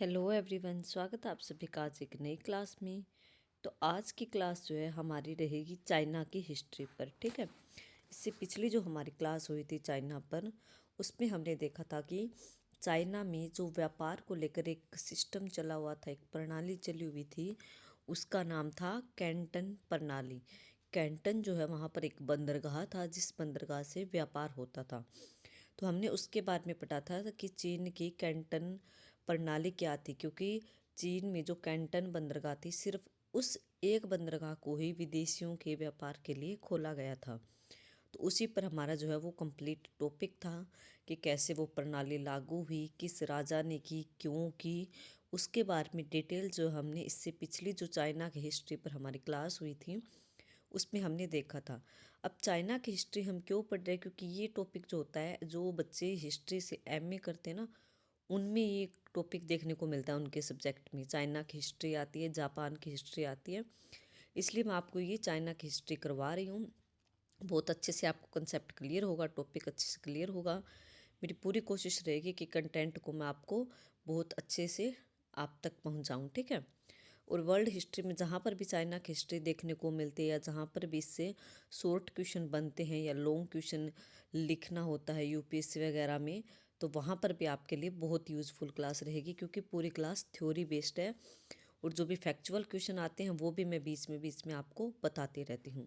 Hello everyone, स्वागत है आप सभी का आज एक नई क्लास में। तो आज की क्लास जो है हमारी रहेगी चाइना की हिस्ट्री पर। ठीक है, इससे पिछली जो हमारी क्लास हुई थी चाइना पर, उसमें हमने देखा था कि चाइना में जो व्यापार को लेकर एक सिस्टम चला हुआ था, एक प्रणाली चली हुई थी, उसका नाम था कैंटन प्रणाली। कैंटन जो है वहाँ पर एक बंदरगाह था जिस बंदरगाह से व्यापार होता था। तो हमने उसके बारे में पढ़ा था कि चीन की कैंटन प्रणाली क्या थी, क्योंकि चीन में जो कैंटन बंदरगाह थी सिर्फ उस एक बंदरगाह को ही विदेशियों के व्यापार के लिए खोला गया था। तो उसी पर हमारा जो है वो कंप्लीट टॉपिक था कि कैसे वो प्रणाली लागू हुई, किस राजा ने की, क्यों की, उसके बारे में डिटेल जो हमने इससे पिछली जो चाइना की हिस्ट्री पर हमारी क्लास हुई थी उसमें हमने देखा था। अब चाइना की हिस्ट्री हम क्यों पढ़ रहे हैं, क्योंकि ये टॉपिक जो होता है, जो बच्चे हिस्ट्री से एमए करते हैं ना, उनमें ये टॉपिक देखने को मिलता है। उनके सब्जेक्ट में चाइना की हिस्ट्री आती है, जापान की हिस्ट्री आती है, इसलिए मैं आपको ये चाइना की हिस्ट्री करवा रही हूँ। बहुत अच्छे से आपको कंसेप्ट क्लियर होगा, टॉपिक अच्छे से क्लियर होगा। मेरी पूरी कोशिश रहेगी कि कंटेंट को मैं आपको बहुत अच्छे से आप तक पहुँचाऊँ। ठीक है, और वर्ल्ड हिस्ट्री में जहाँ पर भी चाइना की हिस्ट्री देखने को मिलती है या जहाँ पर भी इससे शॉर्ट क्वेश्चन बनते हैं या लॉन्ग क्वेश्चन लिखना होता है यूपीएससी वगैरह में, तो वहाँ पर भी आपके लिए बहुत यूज़फुल क्लास रहेगी, क्योंकि पूरी क्लास थ्योरी बेस्ड है। और जो भी फैक्चुअल क्वेश्चन आते हैं वो भी मैं बीच में आपको बताती रहती हूँ।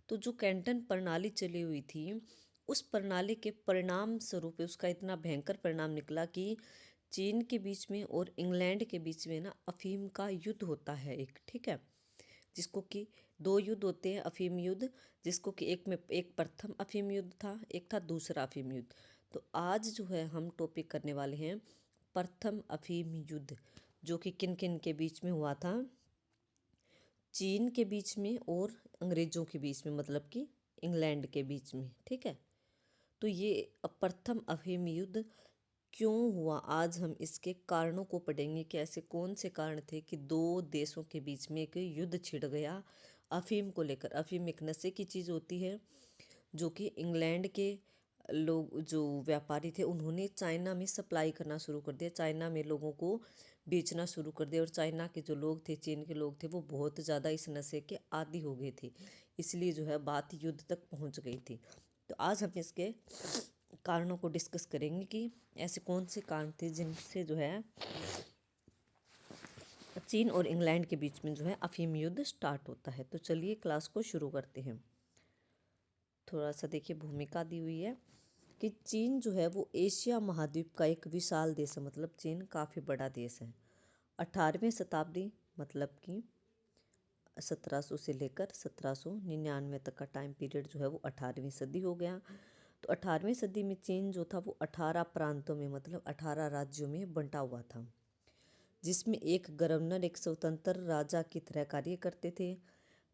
तो जो कैंटन प्रणाली चली हुई थी, उस प्रणाली के परिणाम स्वरूप उसका इतना भयंकर परिणाम निकला कि चीन के बीच में और इंग्लैंड के बीच में ना अफीम का युद्ध होता है एक। ठीक है, जिसको कि दो युद्ध होते हैं, अफीम युद्ध, जिसको कि एक प्रथम अफीम युद्ध था, एक था दूसरा अफीम युद्ध। तो आज जो है हम टॉपिक करने वाले हैं प्रथम अफीम युद्ध, जो कि किन किन के बीच में हुआ था, चीन के बीच में और अंग्रेज़ों के बीच में, मतलब कि इंग्लैंड के बीच में। ठीक है, तो ये प्रथम अफीम युद्ध क्यों हुआ, आज हम इसके कारणों को पढ़ेंगे कि ऐसे कौन से कारण थे कि दो देशों के बीच में एक युद्ध छिड़ गया अफीम को लेकर। अफीम एक नशे की चीज़ होती है जो कि इंग्लैंड के लोग, जो व्यापारी थे, उन्होंने चाइना में सप्लाई करना शुरू कर दिया, चाइना में लोगों को बेचना शुरू कर दिया। और चाइना के जो लोग थे, चीन के लोग थे, वो बहुत ज़्यादा इस नशे के आदी हो गए थे, इसलिए जो है बात युद्ध तक पहुंच गई थी। तो आज हम इसके कारणों को डिस्कस करेंगे कि ऐसे कौन से कारण थे जिनसे जो है चीन और इंग्लैंड के बीच में जो है अफीम युद्ध स्टार्ट होता है। तो चलिए क्लास को शुरू करते हैं। थोड़ा सा देखिए, भूमिका दी हुई है कि चीन जो है वो एशिया महाद्वीप का एक विशाल देश है, मतलब चीन काफ़ी बड़ा देश है। 18वीं शताब्दी, मतलब कि 1700 से लेकर 1799 तक का टाइम पीरियड जो है वो 18वीं सदी हो गया। तो 18वीं सदी में चीन जो था वो 18 प्रांतों में, मतलब 18 राज्यों में बंटा हुआ था, जिसमें एक गवर्नर, एक स्वतंत्र राजा की तरह कार्य करते थे।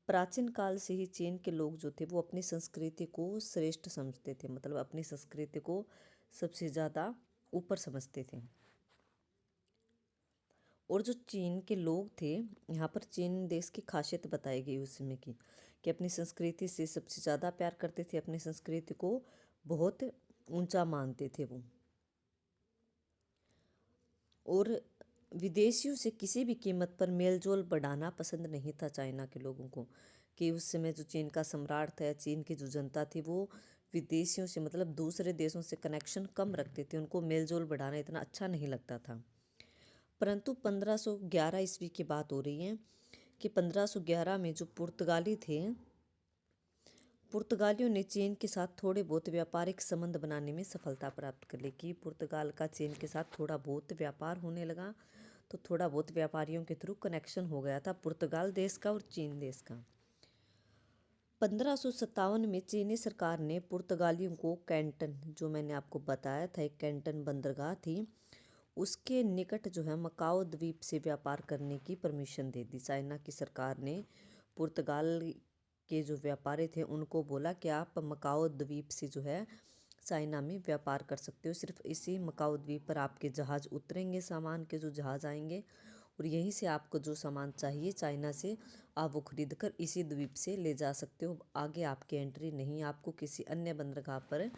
प्राचीन काल से ही चीन के लोग जो थे वो अपनी संस्कृति को श्रेष्ठ समझते थे, मतलब अपनी संस्कृति को सबसे ज़्यादा ऊपर समझते थे। और जो चीन के लोग थे, यहाँ पर चीन देश की खासियत बताई गई उस समय की, कि अपनी संस्कृति से सबसे ज़्यादा प्यार करते थे, अपनी संस्कृति को बहुत ऊंचा मानते थे वो। और विदेशियों से किसी भी कीमत पर मेलजोल बढ़ाना पसंद नहीं था चाइना के लोगों को, कि उस समय जो चीन का सम्राट था, चीन की जो जनता थी, वो विदेशियों से, मतलब दूसरे देशों से कनेक्शन कम रखते थे, उनको मेलजोल बढ़ाना इतना अच्छा नहीं लगता था। परंतु 1511 ईस्वी की बात हो रही है कि 1511 में जो पुर्तगाली थे, पुर्तगालियों ने चीन के साथ थोड़े बहुत व्यापारिक संबंध बनाने में सफलता प्राप्त कर ली। कि पुर्तगाल का चीन के साथ थोड़ा बहुत व्यापार होने लगा, तो थोड़ा बहुत व्यापारियों के थ्रू कनेक्शन हो गया था पुर्तगाल देश का और चीन देश का। 1557 में चीनी सरकार ने पुर्तगालियों को कैंटन, जो मैंने आपको बताया था एक कैंटन बंदरगाह थी, उसके निकट जो है मकाओ द्वीप से व्यापार करने की परमिशन दे दी। चाइना की सरकार ने पुर्तगाल के जो व्यापारी थे उनको बोला कि आप मकाओ द्वीप से जो है चाइना में व्यापार कर सकते हो, सिर्फ इसी मकाओ द्वीप पर आपके जहाज़ उतरेंगे, सामान के जो जहाज़ आएंगे, और यहीं से आपको जो सामान चाहिए चाइना से आप वो खरीद कर इसी द्वीप से ले जा सकते हो। आगे आपकी एंट्री नहीं, आपको किसी अन्य बंदरगाह पर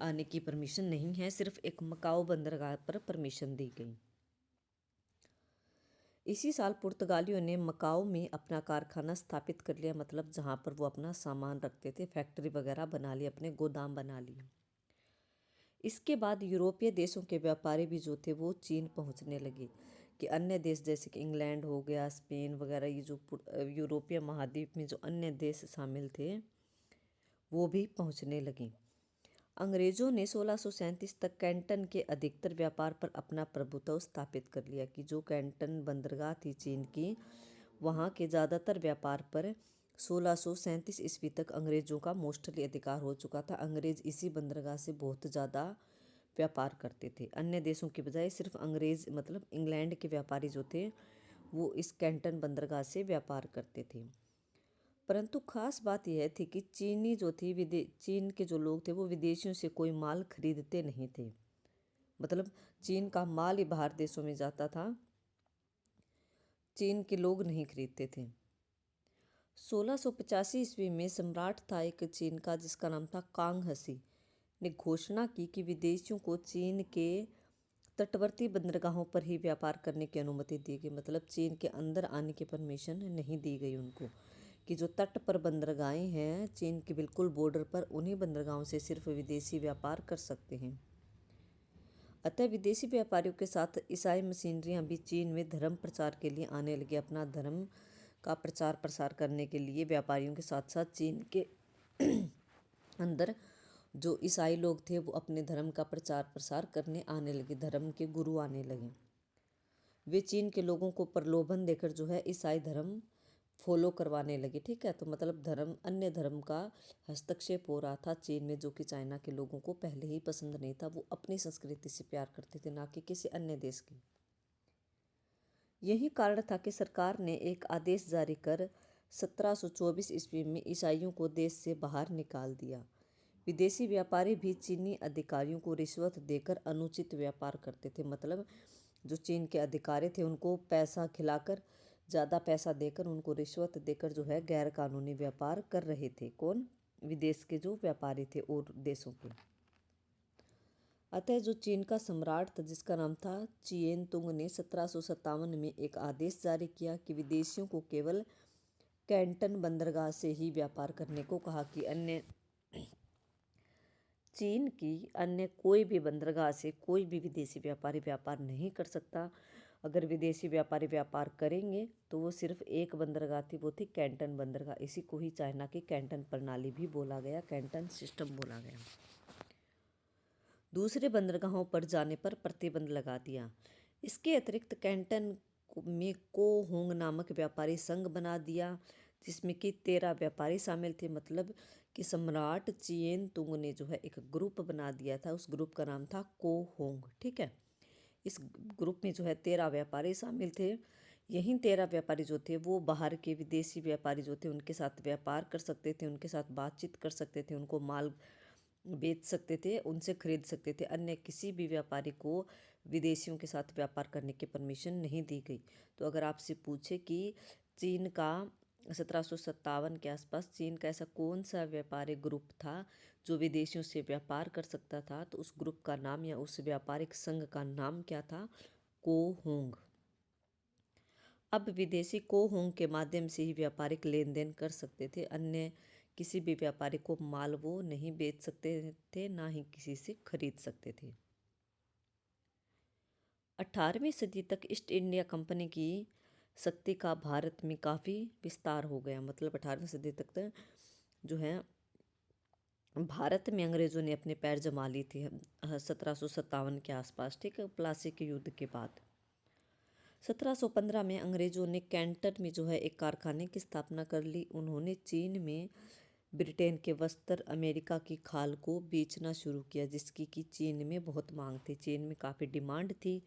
आने की परमिशन नहीं है, सिर्फ एक मकाओ बंदरगाह पर परमिशन दी गई। इसी साल पुर्तगालियों ने मकाओ में अपना कारखाना स्थापित कर लिया, मतलब जहाँ पर वो अपना सामान रखते थे, फैक्ट्री वगैरह बना ली, अपने गोदाम बना लिए। इसके बाद यूरोपीय देशों के व्यापारी भी जो थे वो चीन पहुँचने लगे, कि अन्य देश जैसे कि इंग्लैंड हो गया, स्पेन वगैरह, ये जो यूरोपीय महाद्वीप में जो अन्य देश शामिल थे वो भी पहुँचने लगे। अंग्रेज़ों ने 1637 तक कैंटन के अधिकतर व्यापार पर अपना प्रभुत्व स्थापित कर लिया, कि जो कैंटन बंदरगाह थी चीन की, वहाँ के ज़्यादातर व्यापार पर 1637 ईस्वी तक अंग्रेज़ों का मोस्टली अधिकार हो चुका था। अंग्रेज़ इसी बंदरगाह से बहुत ज़्यादा व्यापार करते थे, अन्य देशों के बजाय सिर्फ अंग्रेज़ मतलब इंग्लैंड के व्यापारी जो थे वो इस कैंटन बंदरगाह से व्यापार करते थे। परंतु खास बात यह थी कि चीनी जो थी चीन के जो लोग थे वो विदेशियों से कोई माल खरीदते नहीं थे, मतलब चीन का माल ही बाहर देशों में जाता था, चीन के लोग नहीं खरीदते थे। 1685 ईस्वी में सम्राट था एक चीन का जिसका नाम था कांग हसी, ने घोषणा की कि विदेशियों को चीन के तटवर्ती बंदरगाहों पर ही व्यापार करने की अनुमति दी गई, मतलब चीन के अंदर आने की परमिशन नहीं दी गई उनको, कि जो तट पर बंदरगाहें हैं चीन के बिल्कुल बॉर्डर पर, उन्हीं बंदरगाहों से सिर्फ विदेशी व्यापार कर सकते हैं। अतः विदेशी व्यापारियों के साथ ईसाई मशीनरियाँ भी चीन में धर्म प्रचार के लिए आने लगी। अपना धर्म का प्रचार प्रसार करने के लिए व्यापारियों के साथ साथ चीन के अंदर जो ईसाई लोग थे वो अपने धर्म का प्रचार प्रसार करने आने लगे, धर्म के गुरु आने लगे। वे चीन के लोगों को प्रलोभन देकर जो है ईसाई धर्म फॉलो करवाने लगे, ठीक है। तो मतलब धर्म, अन्य धर्म का हस्तक्षेप हो रहा था चीन में, जो कि चाइना के लोगों को पहले ही पसंद नहीं था। वो अपनी संस्कृति से प्यार करते थे, ना कि किसी अन्य देश की। यही कारण था कि सरकार ने एक आदेश जारी कर 1724 ईस्वी में ईसाइयों को देश से बाहर निकाल दिया। विदेशी व्यापारी भी चीनी अधिकारियों को रिश्वत देकर अनुचित व्यापार करते थे, मतलब जो चीन के अधिकारी थे उनको पैसा खिलाकर, ज़्यादा पैसा देकर, उनको रिश्वत देकर जो है गैर कानूनी व्यापार कर रहे थे। कौन? विदेश के जो व्यापारी थे और देशों के। अतः जो चीन का सम्राट था जिसका नाम था चियेन तुंग ने 1757 में एक आदेश जारी किया कि विदेशियों को केवल कैंटन बंदरगाह से ही व्यापार करने को कहा, कि अन्य चीन की अन्य कोई भी बंदरगाह से कोई भी विदेशी व्यापारी व्यापार नहीं कर सकता। अगर विदेशी व्यापारी व्यापार करेंगे तो वो सिर्फ एक बंदरगाह थी, वो थी कैंटन बंदरगाह। इसी को ही चाइना की कैंटन प्रणाली भी बोला गया, कैंटन सिस्टम बोला गया। दूसरे बंदरगाहों पर जाने पर प्रतिबंध लगा दिया। इसके अतिरिक्त कैंटन में को होंग नामक व्यापारी संघ बना दिया, जिसमें कि 13 व्यापारी शामिल थे। मतलब कि सम्राट चियेन तुंग ने जो है एक ग्रुप बना दिया था, उस ग्रुप का नाम था को होंग, ठीक है। इस ग्रुप में जो है 13 व्यापारी शामिल थे। यही 13 व्यापारी जो थे वो बाहर के विदेशी व्यापारी जो थे उनके साथ व्यापार कर सकते थे, उनके साथ बातचीत कर सकते थे, उनको माल बेच सकते थे, उनसे खरीद सकते थे। अन्य किसी भी व्यापारी को विदेशियों के साथ व्यापार करने की परमिशन नहीं दी गई। तो अगर आपसे पूछे कि चीन का 1757 के आसपास चीन का ऐसा कौन सा व्यापारिक ग्रुप था जो विदेशियों से व्यापार कर सकता था, तो उस ग्रुप का नाम या उस व्यापारिक संघ का नाम क्या था? को होंग। अब विदेशी को होंग के माध्यम से ही व्यापारिक लेन देन कर सकते थे, अन्य किसी भी व्यापारी को माल वो नहीं बेच सकते थे, ना ही किसी से खरीद सकते थे। 18वीं सदी तक ईस्ट इंडिया कंपनी की शक्ति का भारत में काफ़ी विस्तार हो गया। मतलब 18वीं सदी तक जो है भारत में अंग्रेज़ों ने अपने पैर जमा ली थी 1757 के आसपास, ठीक है, प्लासी के युद्ध के बाद। 1715 में अंग्रेज़ों ने कैंटन में जो है एक कारखाने की स्थापना कर ली। उन्होंने चीन में ब्रिटेन के वस्त्र, अमेरिका की खाल को बेचना शुरू किया, जिसकी कि चीन में बहुत मांग थी, चीन में काफ़ी डिमांड थी।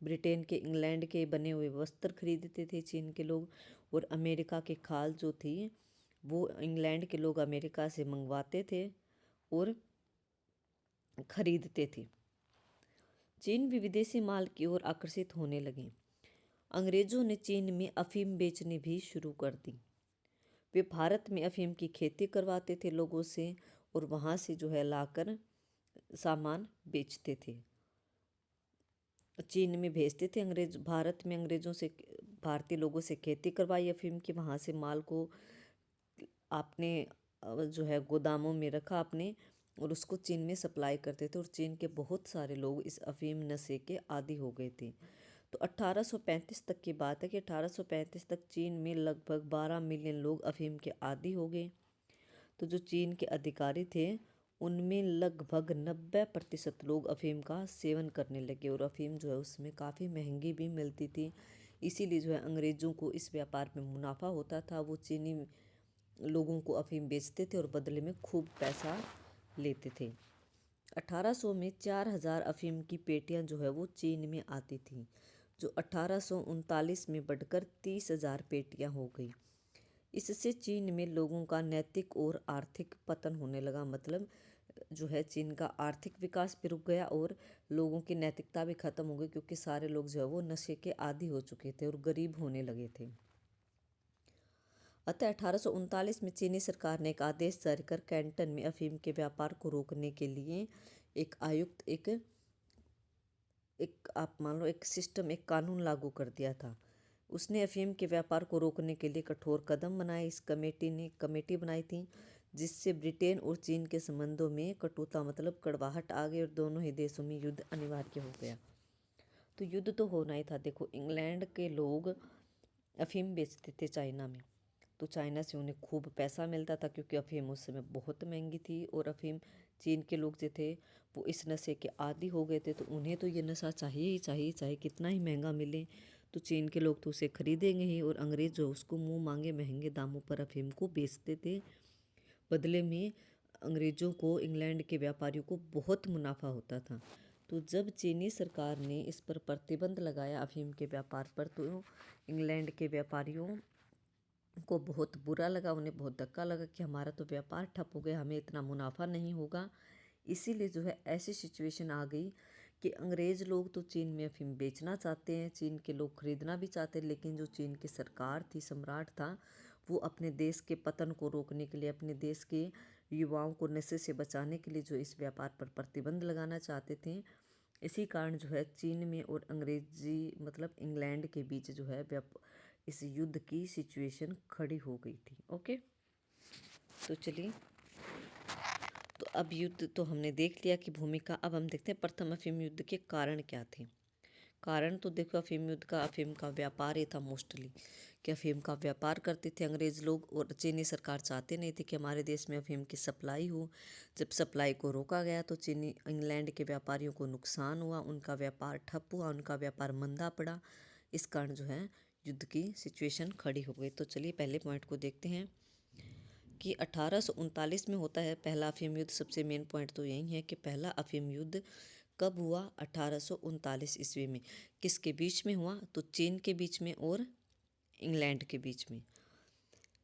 ब्रिटेन के, इंग्लैंड के बने हुए वस्त्र खरीदते थे चीन के लोग, और अमेरिका की खाल जो थी वो इंग्लैंड के लोग अमेरिका से मंगवाते थे और खरीदते थे। चीन भी विदेशी माल की ओर आकर्षित होने लगे। अंग्रेज़ों ने चीन में अफीम बेचनी भी शुरू कर दी। वे भारत में अफीम की खेती करवाते थे लोगों से, और वहाँ से जो है लाकर सामान बेचते थे। चीन में भेजते थे अंग्रेज। भारत में अंग्रेज़ों से, भारतीय लोगों से खेती करवाई अफ़ीम की, वहाँ से माल को आपने जो है गोदामों में रखा आपने, और उसको चीन में सप्लाई करते थे। और चीन के बहुत सारे लोग इस अफ़ीम नशे के आदी हो गए थे। तो 1835 तक की बात है कि 1835 तक चीन में लगभग 12 मिलियन लोग अफ़ीम के आदी हो गए। तो जो चीन के अधिकारी थे उनमें लगभग 90% लोग अफ़ीम का सेवन करने लगे, और अफ़ीम जो है उसमें काफ़ी महंगी भी मिलती थी। इसीलिए जो है अंग्रेज़ों को इस व्यापार में मुनाफा होता था। वो चीनी लोगों को अफ़ीम बेचते थे और बदले में खूब पैसा लेते थे। 1800 में 4000 अफ़ीम की पेटियां जो है वो चीन में आती थी, जो 1839 में बढ़कर 30,000 पेटियां हो गई। इससे चीन में लोगों का नैतिक और आर्थिक पतन होने लगा। मतलब जो है चीन का आर्थिक विकास भी रुक गया और लोगों की नैतिकता भी खत्म हो गई, क्योंकि सारे लोग जो है वो नशे के आदी हो चुके थे और गरीब होने लगे थे। अतः 1839 में चीनी सरकार ने एक आदेश जारी कर कैंटन में अफीम के व्यापार को रोकने के लिए एक आयुक्त एक एक आप मान लो एक सिस्टम, एक कानून लागू कर दिया था। उसने अफीम के व्यापार को रोकने के लिए कठोर कदम बनाए। इस कमेटी ने कमेटी बनाई थी जिससे ब्रिटेन और चीन के संबंधों में कटुता मतलब कड़वाहट आ गई और दोनों ही देशों में युद्ध अनिवार्य हो गया। तो युद्ध तो होना ही था। देखो, इंग्लैंड के लोग अफीम बेचते थे चाइना में, तो चाइना से उन्हें खूब पैसा मिलता था क्योंकि अफीम उस समय बहुत महंगी थी। और अफीम चीन के लोग जो थे वो इस नशे के आदी हो गए थे, तो उन्हें तो ये नशा चाहिए ही चाहिए, चाहे कितना ही महंगा मिले। तो चीन के लोग तो उसे खरीदेंगे ही, और अंग्रेज जो उसको मुंह मांगे महंगे दामों पर अफीम को बेचते थे। बदले में अंग्रेज़ों को, इंग्लैंड के व्यापारियों को बहुत मुनाफा होता था। तो जब चीनी सरकार ने इस पर प्रतिबंध लगाया अफीम के व्यापार पर, तो इंग्लैंड के व्यापारियों को बहुत बुरा लगा, उन्हें बहुत धक्का लगा कि हमारा तो व्यापार ठप हो गया, हमें इतना मुनाफा नहीं होगा। इसीलिए जो है ऐसी सिचुएशन आ गई कि अंग्रेज़ लोग तो चीन में अफीम बेचना चाहते हैं, चीन के लोग खरीदना भी चाहते हैं, लेकिन जो चीन की सरकार थी, सम्राट था, वो अपने देश के पतन को रोकने के लिए, अपने देश के युवाओं को नशे से बचाने के लिए जो इस व्यापार पर प्रतिबंध लगाना चाहते थे। इसी कारण जो है चीन में और अंग्रेजी मतलब इंग्लैंड के बीच जो है इस युद्ध की सिचुएशन खड़ी हो गई थी। ओके, तो चलिए, तो अब युद्ध तो हमने देख लिया कि भूमिका। अब हम देखते हैं प्रथम अफीम युद्ध के कारण क्या थे। कारण तो देखो, अफीम युद्ध का अफीम का व्यापार ही था मोस्टली, कि अफीम का व्यापार करते थे अंग्रेज़ लोग, और चीनी सरकार चाहते नहीं थे कि हमारे देश में अफीम की सप्लाई हो। जब सप्लाई को रोका गया तो चीनी इंग्लैंड के व्यापारियों को नुकसान हुआ, उनका व्यापार ठप हुआ, उनका व्यापार मंदा पड़ा। इस कारण जो है युद्ध की सिचुएशन खड़ी हो गई। तो चलिए पहले पॉइंट को देखते हैं कि 1839 में होता है पहला अफीम युद्ध। सबसे मेन पॉइंट तो यही है कि पहला अफीम युद्ध कब हुआ? 1839 ईस्वी में। किसके बीच में हुआ? तो चीन के बीच में और इंग्लैंड के बीच में।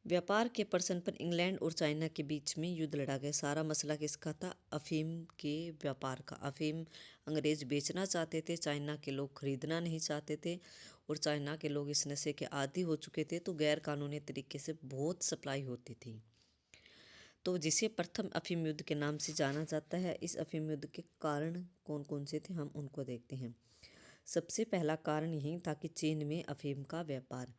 व्यापार के प्रश्न पर इंग्लैंड और चाइना के बीच में युद्ध लड़ा गया। सारा मसला किसका था? अफीम के व्यापार का। अफीम अंग्रेज बेचना चाहते थे, चाइना के लोग खरीदना नहीं चाहते थे, और चाइना के लोग इस नशे के आदी हो चुके थे, तो गैर कानूनी तरीके से बहुत सप्लाई होती थी। तो जिसे प्रथम अफीम युद्ध के नाम से जाना जाता है। इस अफीम युद्ध के कारण कौन कौन से थे, हम उनको देखते हैं। सबसे पहला कारण यही था कि चीन में अफीम का व्यापार।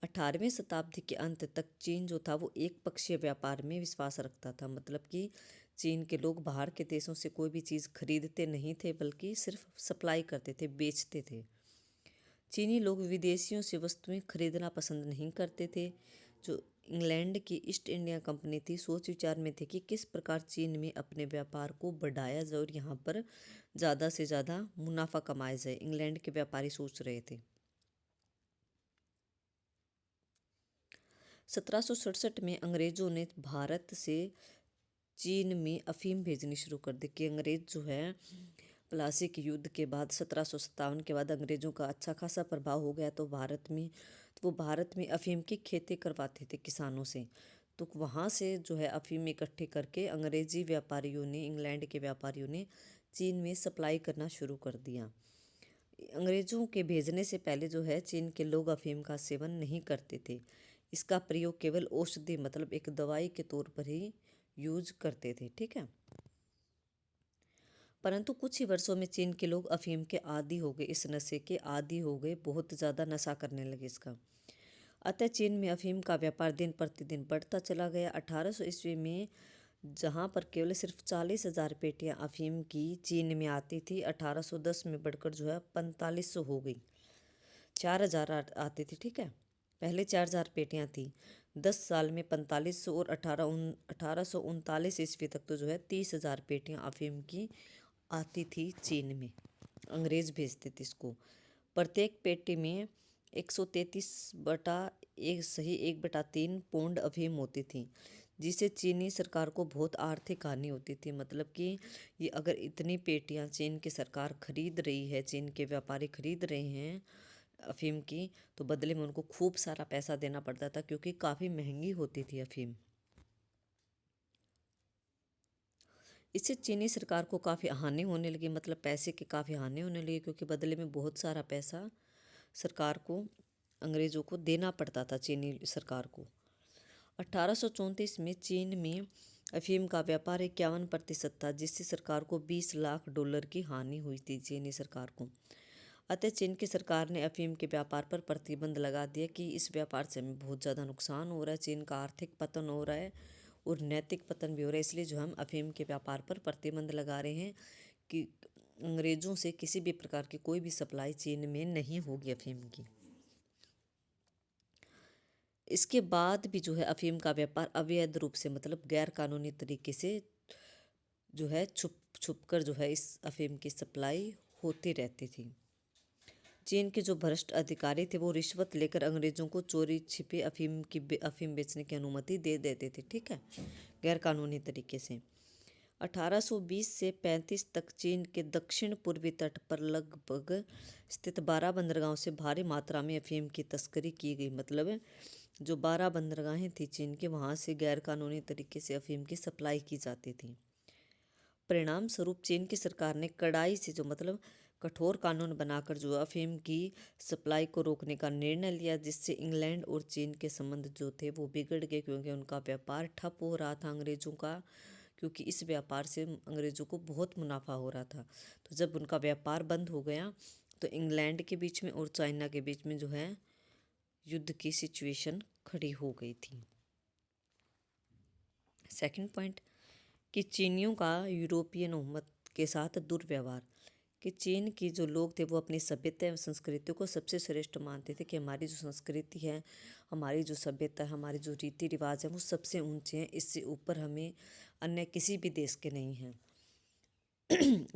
18वीं शताब्दी के अंत तक चीन जो था वो एक पक्षीय व्यापार में विश्वास रखता था। मतलब कि चीन के लोग बाहर के देशों से कोई भी चीज़ खरीदते नहीं थे, बल्कि सिर्फ सप्लाई करते थे, बेचते थे। चीनी लोग विदेशियों से वस्तुएं खरीदना पसंद नहीं करते थे। जो इंग्लैंड की ईस्ट इंडिया कंपनी थी, सोच विचार में थे कि किस प्रकार चीन में अपने व्यापार को बढ़ाया जाए और यहाँ पर ज़्यादा से ज़्यादा मुनाफा कमाया जाए। इंग्लैंड के व्यापारी सोच रहे थे। 1767 में अंग्रेज़ों ने भारत से चीन में अफीम भेजनी शुरू कर दी। कि अंग्रेज़ जो है प्लासी के युद्ध के बाद 1757 के बाद अंग्रेज़ों का अच्छा खासा प्रभाव हो गया, तो वो भारत में अफीम की खेती करवाते थे किसानों से। तो वहाँ से जो है अफीम इकट्ठे करके अंग्रेज़ी व्यापारियों ने, इंग्लैंड के व्यापारियों ने चीन में सप्लाई करना शुरू कर दिया। अंग्रेज़ों के भेजने से पहले जो है चीन के लोग अफीम का सेवन नहीं करते थे। इसका प्रयोग केवल औषधि मतलब एक दवाई के तौर पर ही यूज करते थे। ठीक है। परंतु कुछ ही वर्षों में चीन के लोग अफीम के आदी हो गए, इस नशे के आदी हो गए, बहुत ज़्यादा नशा करने लगे इसका। अतः चीन में अफीम का व्यापार दिन प्रतिदिन बढ़ता चला गया। 1800 ईस्वी में जहाँ पर केवल सिर्फ 40,000 पेटियाँ अफीम की चीन में आती थी, 1810 में बढ़कर जो है 4500 हो गई, 4000 आती थी, ठीक है। पहले 4000 पेटियाँ थी, 10 साल में 4500, और 1839 ईस्वी तक तो जो है 30,000 पेटियाँ अफीम की आती थी चीन में। अंग्रेज़ भेजते थे इसको। प्रत्येक पेटी में 133 बटा एक सही 1/3 पौंड अफीम होती थी, जिससे चीनी सरकार को बहुत आर्थिक हानि होती थी। मतलब कि ये अगर इतनी पेटियां चीन की सरकार खरीद रही है, चीन के व्यापारी खरीद रहे हैं अफीम की, तो बदले में उनको खूब सारा पैसा देना पड़ता था, क्योंकि काफ़ी महंगी होती थी अफीम। इससे चीनी सरकार को काफ़ी हानि होने लगी, मतलब पैसे की काफ़ी हानि होने लगी, क्योंकि बदले में बहुत सारा पैसा सरकार को, अंग्रेज़ों को देना पड़ता था चीनी सरकार को। 1834 में चीन में अफीम का व्यापार 51% था, जिससे सरकार को 20 लाख डॉलर की हानि हुई थी, चीनी सरकार को। अतः चीन की सरकार ने अफीम के व्यापार पर प्रतिबंध लगा दिया कि इस व्यापार से हमें बहुत ज़्यादा नुकसान हो रहा है, चीन का आर्थिक पतन हो रहा है और नैतिक पतन भी हो रहा है, इसलिए जो हम अफीम के व्यापार पर प्रतिबंध लगा रहे हैं कि अंग्रेज़ों से किसी भी प्रकार की कोई भी सप्लाई चीन में नहीं होगी अफीम की। इसके बाद भी जो है अफीम का व्यापार अवैध रूप से, मतलब गैर कानूनी तरीके से जो है छुप छुप कर जो है इस अफीम की सप्लाई होती रहती थी। चीन के जो भ्रष्ट अधिकारी थे वो रिश्वत लेकर अंग्रेज़ों को चोरी छिपे अफीम बेचने की अनुमति दे देते थे, ठीक है, गैर कानूनी तरीके से। 1820 से 35 तक चीन के दक्षिण पूर्वी तट पर लगभग स्थित 12 बंदरगाहों से भारी मात्रा में अफीम की तस्करी की गई। मतलब जो 12 बंदरगाहें थी चीन के, वहाँ से गैर कानूनी तरीके से अफीम की सप्लाई की जाती थी। परिणाम स्वरूप चीन की सरकार ने कड़ाई से जो मतलब कठोर कानून बनाकर जो अफीम की सप्लाई को रोकने का निर्णय लिया, जिससे इंग्लैंड और चीन के संबंध जो थे वो बिगड़ गए, क्योंकि उनका व्यापार ठप हो रहा था अंग्रेज़ों का, क्योंकि इस व्यापार से अंग्रेज़ों को बहुत मुनाफा हो रहा था। तो जब उनका व्यापार बंद हो गया तो इंग्लैंड के बीच में और चाइना के बीच में जो है युद्ध की सिचुएशन खड़ी हो गई थी। सेकंड पॉइंट कि चीनियों का यूरोपियन उम्मत के साथ दुर्व्यवहार, कि चीन की जो लोग थे वो अपनी सभ्यता एवं संस्कृति को सबसे श्रेष्ठ मानते थे, कि हमारी जो संस्कृति है, हमारी जो सभ्यता है, हमारे जो रीति रिवाज हैं वो सबसे ऊंचे हैं, इससे ऊपर हमें अन्य किसी भी देश के नहीं हैं।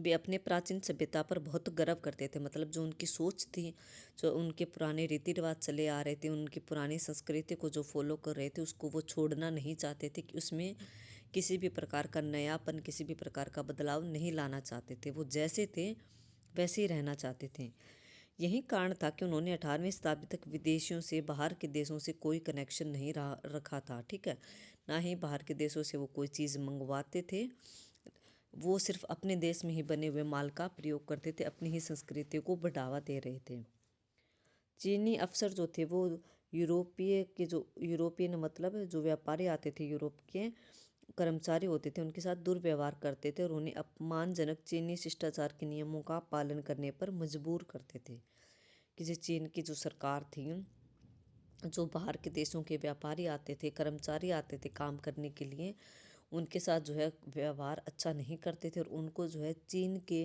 वे अपने प्राचीन सभ्यता पर बहुत गर्व करते थे, मतलब जो उनकी सोच थी, जो उनके पुराने रीति रिवाज चले आ रहे थे, उनकी पुरानी संस्कृति को जो फॉलो कर रहे थे उसको वो छोड़ना नहीं चाहते थे, कि उसमें किसी भी प्रकार का नयापन, किसी भी प्रकार का बदलाव नहीं लाना चाहते थे, वो जैसे थे वैसे ही रहना चाहते थे। यही कारण था कि उन्होंने 18वीं शताब्दी तक विदेशियों से, बाहर के देशों से कोई कनेक्शन नहीं रखा था, ठीक है, ना ही बाहर के देशों से वो कोई चीज़ मंगवाते थे, वो सिर्फ अपने देश में ही बने हुए माल का प्रयोग करते थे, अपनी ही संस्कृति को बढ़ावा दे रहे थे। चीनी अफसर जो थे वो यूरोपियन मतलब जो व्यापारी आते थे, यूरोप के कर्मचारी होते थे, उनके साथ दुर्व्यवहार करते थे और उन्हें अपमानजनक चीनी शिष्टाचार के नियमों का पालन करने पर मजबूर करते थे। किसी चीन की जो सरकार थी, जो बाहर के देशों के व्यापारी आते थे, कर्मचारी आते थे काम करने के लिए, उनके साथ जो है व्यवहार अच्छा नहीं करते थे और उनको जो है चीन के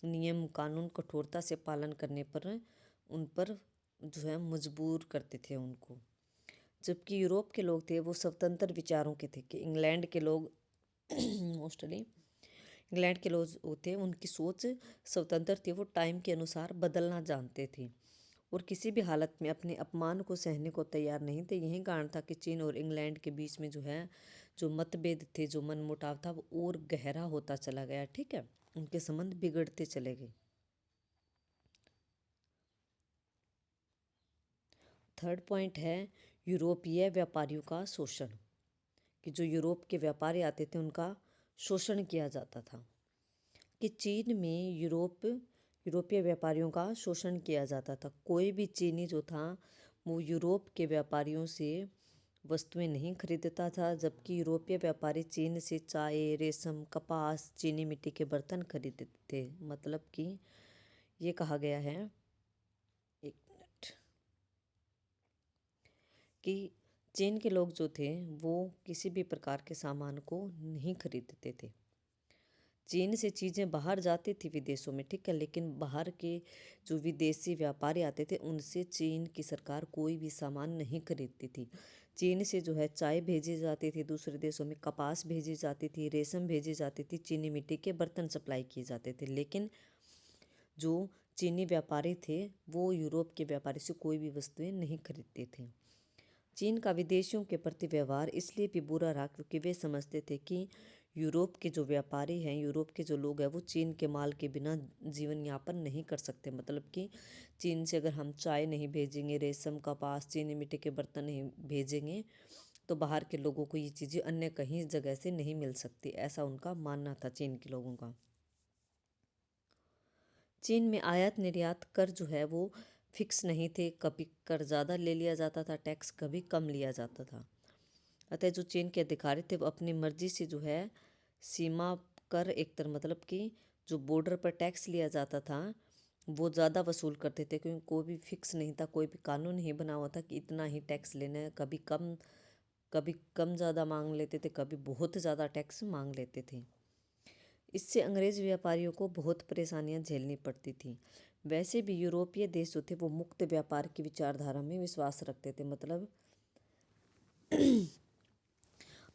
नियम कानून कठोरता से पालन करने पर उन पर जो है मजबूर करते थे उनको। जबकि यूरोप के लोग थे वो स्वतंत्र विचारों के थे, कि इंग्लैंड के लोग मोस्टली इंग्लैंड के लोग थे, उनकी सोच स्वतंत्र थी, वो टाइम के अनुसार बदलना जानते थे और किसी भी हालत में अपने अपमान को सहने को तैयार नहीं थे। यही कारण था कि चीन और इंग्लैंड के बीच में जो है जो मतभेद थे, जो मनमुटाव था, वो और गहरा होता चला गया, ठीक है, उनके संबंध बिगड़ते चले गए। थर्ड पॉइंट है यूरोपीय व्यापारियों का शोषण, कि जो यूरोप के व्यापारी आते थे उनका शोषण किया जाता था, कि चीन में यूरोपीय व्यापारियों का शोषण किया जाता था। कोई भी चीनी जो था वो यूरोप के व्यापारियों से वस्तुएं नहीं खरीदता था, जबकि यूरोपीय व्यापारी चीन से चाय, रेशम, कपास, चीनी मिट्टी के बर्तन खरीदते थे। मतलब कि ये कहा गया है, एक मिनट, कि चीन के लोग जो थे वो किसी भी प्रकार के सामान को नहीं खरीदते थे। चीन से चीज़ें बाहर जाती थी विदेशों में, ठीक है, लेकिन बाहर के जो विदेशी व्यापारी आते थे उनसे चीन की सरकार कोई भी सामान नहीं खरीदती थी। चीन से जो है चाय भेजी जाती थी दूसरे देशों में, कपास भेजी जाती थी, रेशम भेजी जाती थी, चीनी मिट्टी के बर्तन सप्लाई किए जाते थे। लेकिन जो चीनी व्यापारी थे वो यूरोप के व्यापारी से कोई भी वस्तुएं नहीं खरीदते थे। चीन का विदेशियों के प्रति व्यवहार इसलिए भी बुरा रहा क्योंकि वे समझते थे कि यूरोप के जो व्यापारी हैं, यूरोप के जो लोग हैं, वो चीन के माल के बिना जीवन यापन नहीं कर सकते। मतलब कि चीन से अगर हम चाय नहीं भेजेंगे, रेशम, कपास, चीनी मिट्टी के बर्तन नहीं भेजेंगे, तो बाहर के लोगों को ये चीज़ें अन्य कहीं जगह से नहीं मिल सकती। ऐसा उनका मानना था चीन के लोगों का। चीन में आयात निर्यात कर जो है वो फिक्स नहीं थे, कभी कर ज़्यादा ले लिया जाता था, टैक्स कभी कम लिया जाता था। अतः जो चीन के अधिकारी थे वो अपनी मर्जी से जो है सीमा कर, एक तरह मतलब कि जो बॉर्डर पर टैक्स लिया जाता था वो ज़्यादा वसूल करते थे, क्योंकि कोई भी फिक्स नहीं था, कोई भी कानून नहीं बना हुआ था कि इतना ही टैक्स लेना है। कभी कम ज़्यादा मांग लेते थे, कभी बहुत ज़्यादा टैक्स मांग लेते थे। इससे अंग्रेज व्यापारियों को बहुत परेशानियां झेलनी पड़ती थी। वैसे भी यूरोपीय देश जो थे वो मुक्त व्यापार की विचारधारा में विश्वास रखते थे। मतलब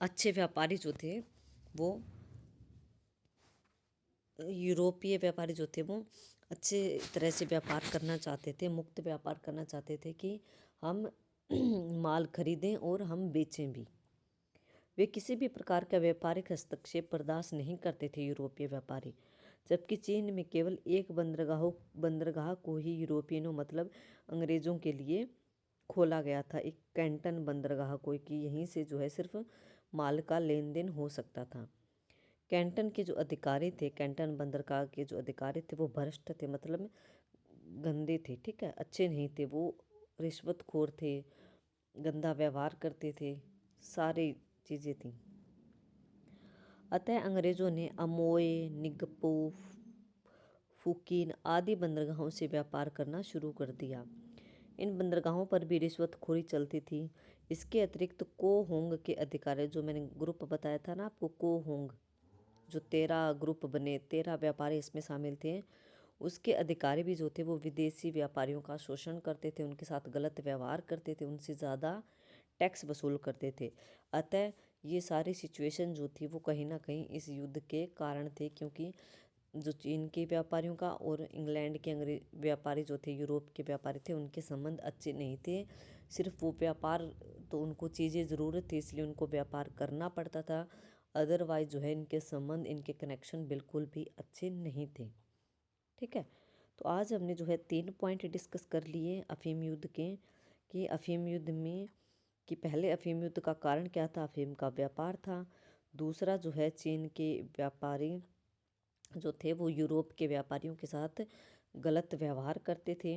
अच्छे व्यापारी जो थे वो, यूरोपीय व्यापारी जो थे वो अच्छे तरह से व्यापार करना चाहते थे, मुक्त व्यापार करना चाहते थे कि हम माल खरीदें और हम बेचें भी। वे किसी भी प्रकार का व्यापारिक हस्तक्षेप बर्दाश्त नहीं करते थे यूरोपीय व्यापारी। जबकि चीन में केवल एक बंदरगाह को ही यूरोपियनों मतलब अंग्रेज़ों के लिए खोला गया था, एक कैंटन बंदरगाह को, कि यहीं से जो है सिर्फ माल का लेन देन हो सकता था। कैंटन के जो अधिकारी थे, कैंटन बंदरगाह के जो अधिकारी थे वो भ्रष्ट थे, मतलब गंदे थे, ठीक है, अच्छे नहीं थे, वो रिश्वतखोर थे, गंदा व्यवहार करते थे, सारी चीज़ें थी। अतः अंग्रेज़ों ने अमोए, निगपो, फुकीन आदि बंदरगाहों से व्यापार करना शुरू कर दिया। इन बंदरगाहों पर भी रिश्वतखोरी चलती थी। इसके अतिरिक्त कोहोंग के अधिकारी, जो मैंने ग्रुप बताया था ना आपको, कोहोंग, जो 13 ग्रुप बने, 13 व्यापारी इसमें शामिल थे, उसके अधिकारी भी जो थे वो विदेशी व्यापारियों का शोषण करते थे, उनके साथ गलत व्यवहार करते थे, उनसे ज़्यादा टैक्स वसूल करते थे। अतः ये सारी सिचुएशन जो थी वो कहीं ना कहीं इस युद्ध के कारण थे, क्योंकि जो चीन के व्यापारियों का और इंग्लैंड के अंग्रेज व्यापारी जो थे, यूरोप के व्यापारी थे, उनके संबंध अच्छे नहीं थे। सिर्फ वो व्यापार, तो उनको चीज़ें ज़रूरत थी इसलिए उनको व्यापार करना पड़ता था, अदरवाइज जो है इनके संबंध, इनके कनेक्शन बिल्कुल भी अच्छे नहीं थे। ठीक है, तो आज हमने जो है 3 पॉइंट डिस्कस कर लिए अफीम युद्ध के, कि अफीम युद्ध में, कि पहले अफीम युद्ध का कारण क्या था, अफीम का व्यापार था। दूसरा जो है चीन के व्यापारी जो थे वो यूरोप के व्यापारियों के साथ गलत व्यवहार करते थे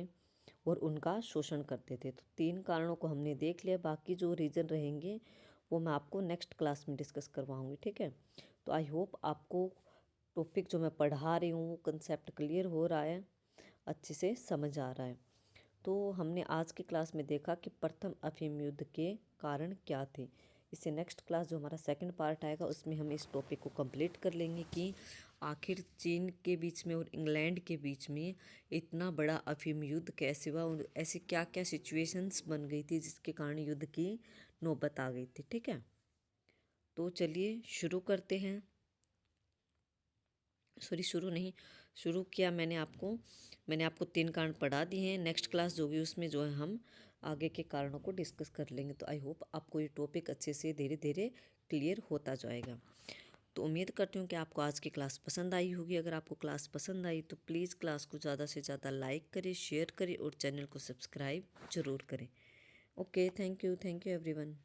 और उनका शोषण करते थे। तो 3 कारणों को हमने देख लिया, बाकी जो रीज़न रहेंगे वो मैं आपको नेक्स्ट क्लास में डिस्कस करवाऊँगी। ठीक है, तो आई होप आपको टॉपिक जो मैं पढ़ा रही हूँ कंसेप्ट क्लियर हो रहा है, अच्छे से समझ आ रहा है। तो हमने आज की क्लास में देखा कि प्रथम अफीम युद्ध के कारण क्या थे। इससे नेक्स्ट क्लास जो हमारा सेकंड पार्ट आएगा उसमें हम इस टॉपिक को कंप्लीट कर लेंगे कि आखिर चीन के बीच में और इंग्लैंड के बीच में इतना बड़ा अफीम युद्ध कैसे हुआ और ऐसी क्या क्या सिचुएशंस बन गई थी जिसके कारण युद्ध की नौबत आ गई थी। ठीक है, तो चलिए शुरू करते हैं। सॉरी, शुरू नहीं, शुरू किया मैंने आपको 3 कारण पढ़ा दिए हैं। नेक्स्ट क्लास जो भी उसमें जो है हम आगे के कारणों को डिस्कस कर लेंगे। तो आई होप आपको ये टॉपिक अच्छे से धीरे धीरे क्लियर होता जाएगा। तो उम्मीद करती हूँ कि आपको आज की क्लास पसंद आई होगी। अगर आपको क्लास पसंद आई तो प्लीज़ क्लास को ज़्यादा से ज़्यादा लाइक करें, शेयर करें और चैनल को सब्सक्राइब ज़रूर करें। Okay, thank you everyone.